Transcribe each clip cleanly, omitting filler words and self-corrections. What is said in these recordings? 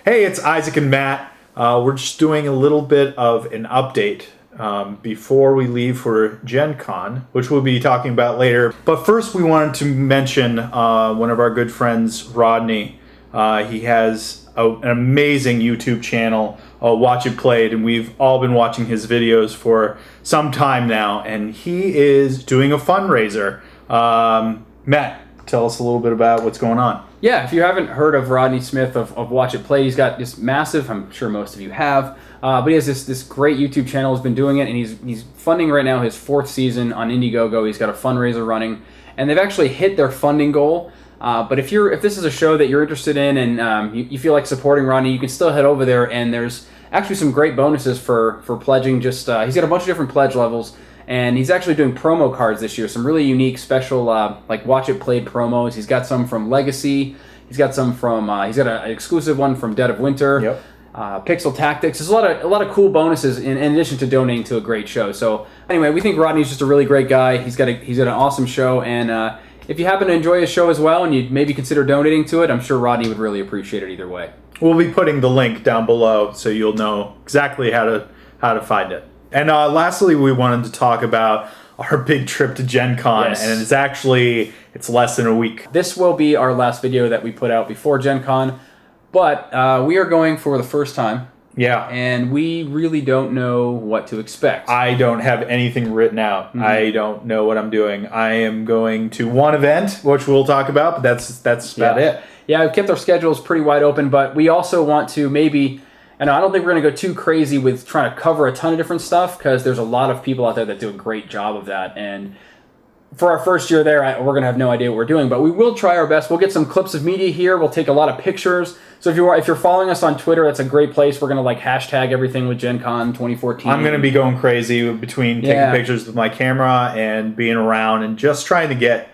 Hey, it's Isaac and Matt. We're just doing a little bit of an update before we leave for Gen Con, which we'll be talking about later. But first, we wanted to mention one of our good friends, Rodney. He has an amazing YouTube channel, Watch It Played, and we've all been watching his videos for some time now. And he is doing a fundraiser. Matt, tell us a little bit about what's going on. Yeah, if you haven't heard of Rodney Smith of Watch It Play, he's got this massive, I'm sure most of you have, but he has this great YouTube channel, has been doing it, and he's funding right now his 4th season on Indiegogo. He's got a fundraiser running, and they've actually hit their funding goal. But if this is a show that you're interested in and you feel like supporting Rodney, you can still head over there, and there's actually some great bonuses for pledging. He's got a bunch of different pledge levels. And he's actually doing promo cards this year, some really unique, special, like Watch It Played promos. He's got some from Legacy. He's got some from. He's got an exclusive one from Dead of Winter. Yep. Pixel Tactics. There's a lot of cool bonuses in addition to donating to a great show. So anyway, we think Rodney's just a really great guy. He's got an awesome show, and if you happen to enjoy his show as well, and you'd maybe consider donating to it, I'm sure Rodney would really appreciate it either way. We'll be putting the link down below so you'll know exactly how to find it. And lastly, we wanted to talk about our big trip to Gen Con, yes. And it's less than a week. This will be our last video that we put out before Gen Con, but we are going for the first time. Yeah. And we really don't know what to expect. I don't have anything written out. Mm-hmm. I don't know what I'm doing. I am going to one event, which we'll talk about, but that's about it. Yeah, we've kept our schedules pretty wide open, but we also want to maybe... And I don't think we're going to go too crazy with trying to cover a ton of different stuff because there's a lot of people out there that do a great job of that. And for our first year there, we're going to have no idea what we're doing. But we will try our best. We'll get some clips of media here. We'll take a lot of pictures. So if you're following us on Twitter, that's a great place. We're going to hashtag everything with Gen Con 2014. I'm going to be going crazy between taking pictures with my camera and being around and just trying to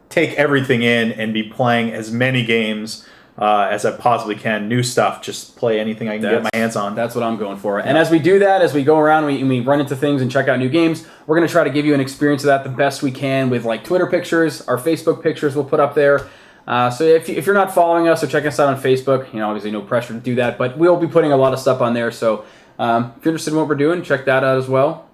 take everything in and be playing as many games as I possibly can. New stuff, just play anything I can get my hands on. That's what I'm going for. Yeah. And as we do that, as we go around, we run into things and check out new games, we're going to try to give you an experience of that the best we can with Twitter pictures, our Facebook pictures we'll put up there. So if you're not following us or checking us out on Facebook, obviously no pressure to do that, but we'll be putting a lot of stuff on there. So if you're interested in what we're doing, check that out as well.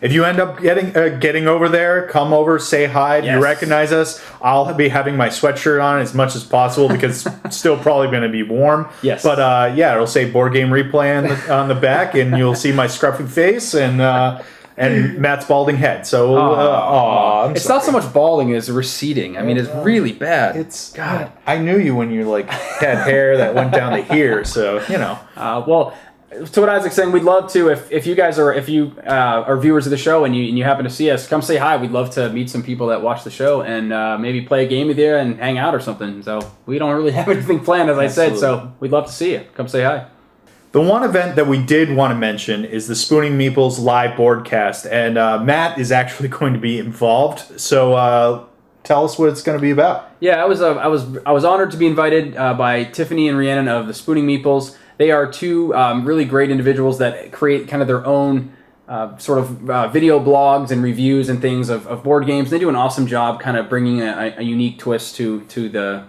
If you end up getting over there, come over, say hi. If you recognize us, I'll be having my sweatshirt on as much as possible because it's still probably going to be warm. Yes. But it'll say Board Game Replay on the back, and you'll see my scruffy face and Matt's balding head. So, it's not so much balding as receding. I mean, it's really bad. It's God. I knew you when you had hair that went down to here. So well. So what Isaac's saying, we'd love to, if you guys are viewers of the show and you happen to see us, come say hi. We'd love to meet some people that watch the show and maybe play a game with you and hang out or something. So we don't really have anything planned, as I said, so we'd love to see you. Come say hi. The one event that we did want to mention is the Spooning Meeples live broadcast, and Matt is actually going to be involved. So tell us what it's going to be about. Yeah, I was honored to be invited by Tiffany and Rhiannon of the Spooning Meeples. They are two really great individuals that create kind of their own video blogs and reviews and things of board games. They do an awesome job kind of bringing a unique twist to their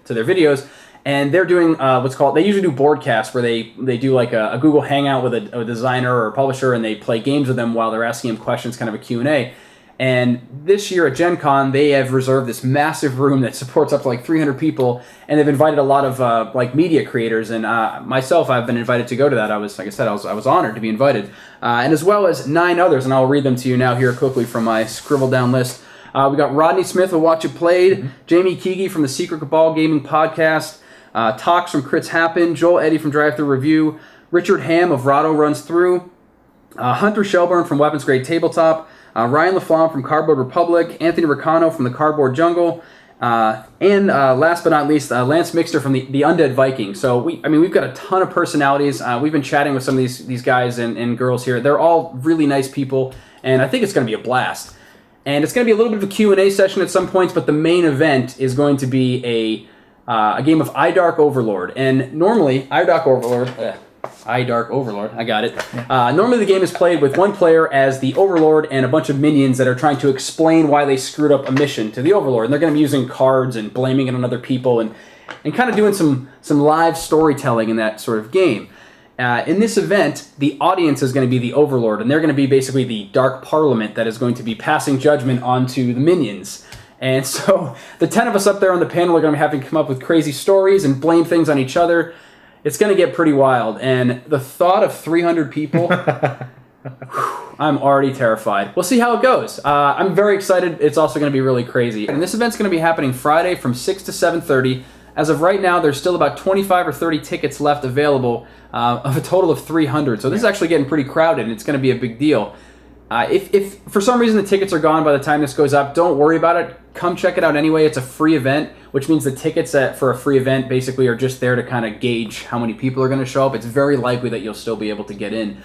videos. And they're doing they usually do boardcasts where they do a Google Hangout with a designer or a publisher, and they play games with them while they're asking them questions, kind of a Q&A. And this year at Gen Con, they have reserved this massive room that supports up to 300 people, and they've invited a lot of media creators. And myself, I've been invited to go to that. I was honored to be invited, and as well as 9 others. And I'll read them to you now here quickly from my scribbled down list. We got Rodney Smith of Watch It Played, Jamie Keegi from the Secret Cabal Gaming Podcast, Tox from Crits Happen, Joel Eddy from Drive Thru Review, Richard Ham of Rado Runs Through, Hunter Shelburne from Weapons Grade Tabletop, Ryan LaFlamme from Cardboard Republic, Anthony Riccano from the Cardboard Jungle, and last but not least, Lance Mixter from the Undead Viking. So we've got a ton of personalities. We've been chatting with some of these guys and girls here. They're all really nice people, and I think it's going to be a blast. And it's going to be a little bit of a Q&A session at some points, but the main event is going to be a game of Dark Overlord. And normally, Dark Overlord, I got it. Normally the game is played with one player as the Overlord and a bunch of minions that are trying to explain why they screwed up a mission to the Overlord. And they're going to be using cards and blaming it on other people. And and kind of doing some live storytelling in that sort of game. In this event, the audience is going to be the overlord, and they're going to be basically the dark parliament that is going to be passing judgment onto the minions. And so the 10 of us up there on the panel are going to be having to come up with crazy stories and blame things on each other. It's going to get pretty wild, and the thought of 300 people, I'm already terrified. We'll see how it goes. I'm very excited. It's also going to be really crazy. And this event's going to be happening Friday from 6 to 7:30. As of right now, there's still about 25 or 30 tickets left available of a total of 300. So this is actually getting pretty crowded, and it's going to be a big deal. If for some reason the tickets are gone by the time this goes up, don't worry about it. Come check it out anyway. It's a free event, which means the tickets for a free event basically are just there to kind of gauge how many people are going to show up. It's very likely that you'll still be able to get in.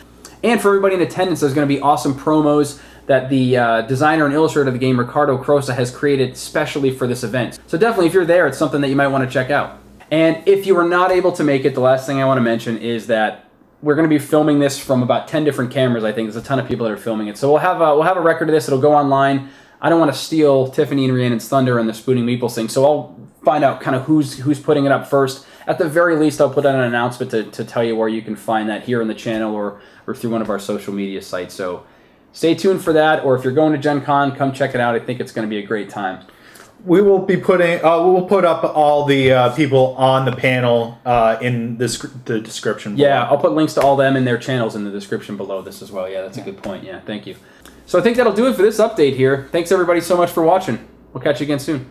And for everybody in attendance, there's going to be awesome promos that the designer and illustrator of the game, Ricardo Crosa, has created specially for this event. So definitely, if you're there, it's something that you might want to check out. And if you were not able to make it, the last thing I want to mention is that we're going to be filming this from about 10 different cameras. I think there's a ton of people that are filming it. So we'll have a record of this. It'll go online. I don't want to steal Tiffany and Rhiannon's thunder and the Spooning Meeples thing, so I'll find out kind of who's putting it up first. At the very least, I'll put out an announcement to tell you where you can find that here in the channel or through one of our social media sites. So stay tuned for that, or if you're going to Gen Con, come check it out. I think it's going to be a great time. We will be putting. We'll put up all the people on the panel in the description below. Yeah, I'll put links to all them and their channels in the description below this as well. Yeah, that's a good point. Yeah, thank you. So I think that'll do it for this update here. Thanks everybody so much for watching. We'll catch you again soon.